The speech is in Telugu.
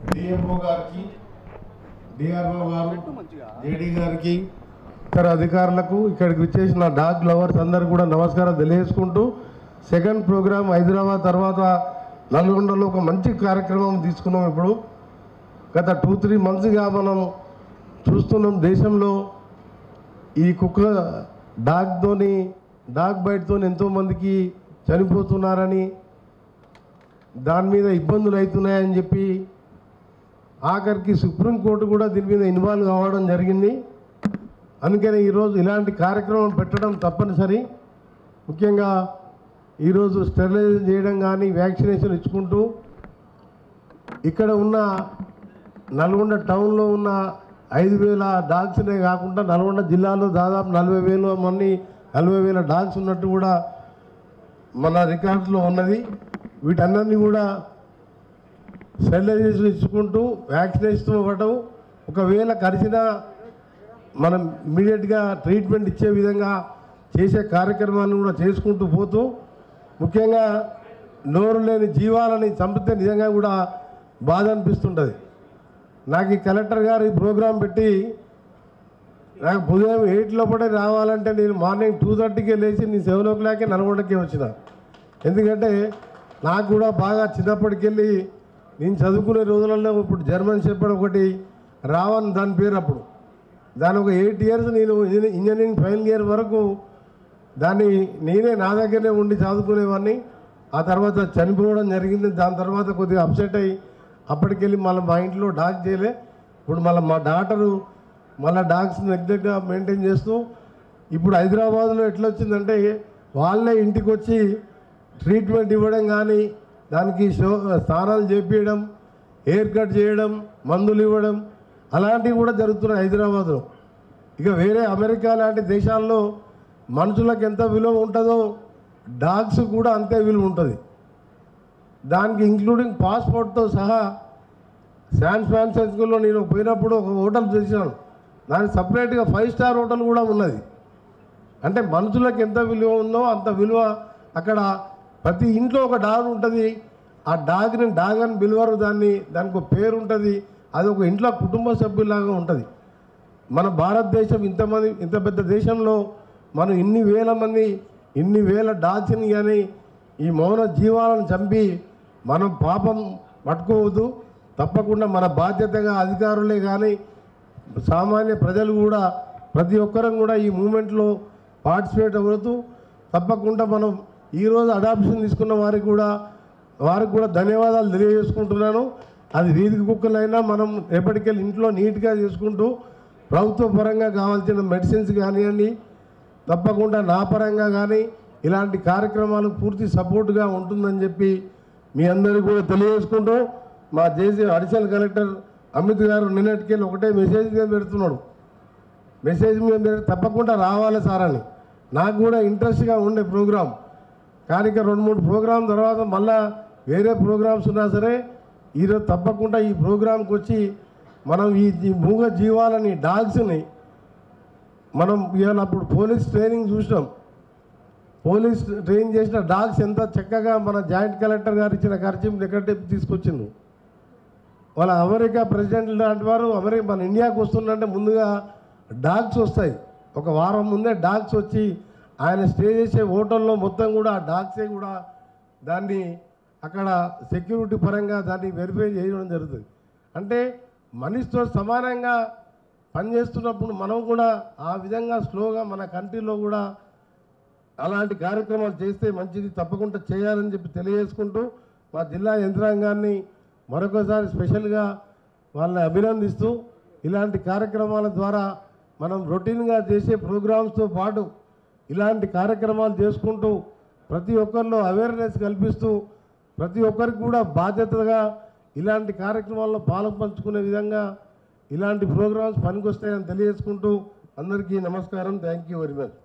డిఎంఓ గారికి, డిఆర్ఓ గారు, జేడీ గారికి, ఇతర అధికారులకు, ఇక్కడికి వచ్చేసిన డాగ్ లవర్స్ అందరు కూడా నమస్కారం తెలియజేసుకుంటూ, సెకండ్ ప్రోగ్రాం హైదరాబాద్ తర్వాత నల్గొండలో ఒక మంచి కార్యక్రమం తీసుకున్నాం. ఇప్పుడు గత 2-3 మంత్స్గా మనం చూస్తున్నాం దేశంలో ఈ కుక్క డాగ్ బైట్తో ఎంతోమందికి చనిపోతున్నారని, దాని మీద ఇబ్బందులు అవుతున్నాయని చెప్పి ఆఖరికి సుప్రీంకోర్టు కూడా దీని మీద ఇన్వాల్వ్ కావడం జరిగింది. అందుకని ఈరోజు ఇలాంటి కార్యక్రమం పెట్టడం తప్పనిసరి. ముఖ్యంగా ఈరోజు స్టెరిలైజ్ చేయడం కానీ వ్యాక్సినేషన్ ఇచ్చుకుంటూ ఇక్కడ ఉన్న నల్గొండ టౌన్లో ఉన్న 5,000 డాగ్స్నే కాకుండా నల్గొండ జిల్లాలో దాదాపు 40,000 డాగ్స్ ఉన్నట్టు కూడా మన రికార్డ్స్లో ఉన్నది. వీటన్నిటిని కూడా స్టెరిలైజేషన్ ఇచ్చుకుంటూ వ్యాక్సినేషన్ ఇవ్వడం, ఒకవేళ కరిచినా మనం ఇమీడియట్గా ట్రీట్మెంట్ ఇచ్చే విధంగా చేసే కార్యక్రమాన్ని కూడా చేసుకుంటూ పోతూ, ముఖ్యంగా నోరు లేని జీవాలని చంపితే నిజంగా కూడా బాధ అనిపిస్తుంటుంది. నాకు ఈ కలెక్టర్ గారు ఈ ప్రోగ్రాం పెట్టి నాకు ఉదయం 8 లోపలే రావాలంటే నేను మార్నింగ్ 2:30కే లేచి నేను 7 o'clock నల్గొండకే వచ్చిన. ఎందుకంటే నాకు కూడా బాగా చిన్నప్పటికెళ్ళి నేను చదువుకునే రోజులలో ఇప్పుడు జర్మన్ షెపర్డ్ ఒకటి రావన్ దాని పేరు, అప్పుడు దాని ఒక 8 years నేను ఇంజనీరింగ్ ఫైనల్ ఇయర్ వరకు దాన్ని నేనే నా దగ్గరనే ఉండి చదువుకునేవాడిని. ఆ తర్వాత చనిపోవడం జరిగింది. దాని తర్వాత కొద్దిగా అప్సెట్ అయ్యి అప్పటికెళ్ళి మళ్ళీ మా ఇంట్లో డాగ్ చేయలే. ఇప్పుడు మళ్ళీ మా డాటరు మళ్ళీ డాగ్స్ ఎగ్జాక్ట్గా మెయింటైన్ చేస్తూ, ఇప్పుడు హైదరాబాద్లో ఎట్లా వచ్చిందంటే వాళ్ళే ఇంటికి వచ్చి ట్రీట్మెంట్ ఇవ్వడం కానీ, దానికి స్నానాలు చేపించడం, హెయిర్ కట్ చేయడం, మందులు ఇవ్వడం, అలాంటివి కూడా జరుగుతున్నాయి హైదరాబాద్లో. ఇక వేరే అమెరికా లాంటి దేశాల్లో మనుషులకు ఎంత విలువ ఉంటుందో డాగ్స్ కూడా అంతే విలువ ఉంటుంది. దానికి ఇంక్లూడింగ్ పాస్పోర్ట్తో సహా శాన్ ఫ్రాన్సిస్కోలో నేను పోయినప్పుడు ఒక హోటల్ చూసాను, దానికి సపరేట్గా 5 star హోటల్ కూడా ఉన్నది. అంటే మనుషులకు ఎంత విలువ ఉందో అంత విలువ అక్కడ ప్రతి ఇంట్లో ఒక డాగ్ ఉంటుంది. ఆ డాగ్ని డాగ్ అని పిలువరు, దానికి ఒక పేరు ఉంటుంది. అది ఒక ఇంట్లో కుటుంబ సభ్యులాగా ఉంటుంది. మన భారతదేశం ఇంత పెద్ద దేశంలో మనం ఇన్ని వేల డాగ్స్ని కానీ ఈ మౌన జీవాలను చంపి మనం పాపం పట్టుకోవద్దు. తప్పకుండా మన బాధ్యతగా అధికారులే కానీ సామాన్య ప్రజలు కూడా ప్రతి ఒక్కరం కూడా ఈ మూమెంట్లో పార్టిసిపేట్ అవుతూ, తప్పకుండా మనం ఈరోజు అడాప్షన్ తీసుకున్న వారికి కూడా ధన్యవాదాలు తెలియజేసుకుంటున్నాను. అది వీధి కుక్కలైనా మనం ఎప్పటికెళ్ళి ఇంట్లో నీట్గా చేసుకుంటూ ప్రభుత్వ పరంగా కావాల్సిన మెడిసిన్స్ కానివ్వండి, తప్పకుండా నా పరంగా కానీ ఇలాంటి కార్యక్రమాలు పూర్తి సపోర్ట్గా ఉంటుందని చెప్పి మీ అందరికీ కూడా తెలియజేసుకుంటూ, మా జేసీ అడిషనల్ కలెక్టర్ అమిత్ గారు నిన్నటికెళ్ళి ఒకటే మెసేజ్ మీద పెడుతున్నాడు. మెసేజ్ మీద తప్పకుండా రావాలి సార్ అని. నాకు కూడా ఇంట్రెస్ట్గా ఉండే ప్రోగ్రాం, కానీ ఇక 2-3 ప్రోగ్రాం తర్వాత మళ్ళా వేరే ప్రోగ్రామ్స్ ఉన్నా సరే ఈరోజు తప్పకుండా ఈ ప్రోగ్రాంకి వచ్చి మనం ఈ మూగ జీవాలని డాగ్స్ని మనం ఇవాళ అప్పుడు పోలీస్ ట్రైనింగ్ చూసినాం. పోలీస్ ట్రైన్ చేసిన డాగ్స్ ఎంత చక్కగా మన జాయింట్ కలెక్టర్ గారు ఇచ్చిన ఖర్చు ఎక్కడ తీసుకొచ్చింది. వాళ్ళ అమెరికా ప్రెసిడెంట్ లాంటి వారు మన ఇండియాకు వస్తుందంటే ముందుగా డాగ్స్ వస్తాయి. ఒక వారం ముందే డాగ్స్ వచ్చి ఆయన స్టే చేసే హోటల్లో మొత్తం కూడా ఆ డాగ్సే కూడా దాన్ని అక్కడ సెక్యూరిటీ పరంగా దాన్ని వెరిఫై చేయడం జరుగుతుంది. అంటే మనిషితో సమానంగా పనిచేస్తున్నప్పుడు మనం కూడా ఆ విధంగా స్లోగా మన కంట్రీలో కూడా అలాంటి కార్యక్రమాలు చేస్తే మంచిది, తప్పకుండా చేయాలని చెప్పి తెలియజేసుకుంటూ, మా జిల్లా యంత్రాంగాన్ని మరొకసారి స్పెషల్గా వాళ్ళని అభినందిస్తూ, ఇలాంటి కార్యక్రమాల ద్వారా మనం రొటీన్గా చేసే ప్రోగ్రామ్స్తో పాటు ఇలాంటి కార్యక్రమాలు చేసుకుంటూ ప్రతి ఒక్కరిలో అవేర్నెస్ కల్పిస్తూ ప్రతి ఒక్కరికి కూడా బాధ్యతగా ఇలాంటి కార్యక్రమాల్లో పాల్పంచుకునే విధంగా ఇలాంటి ప్రోగ్రామ్స్ పనికొస్తాయని తెలియజేసుకుంటూ అందరికీ నమస్కారం. Thank you very much.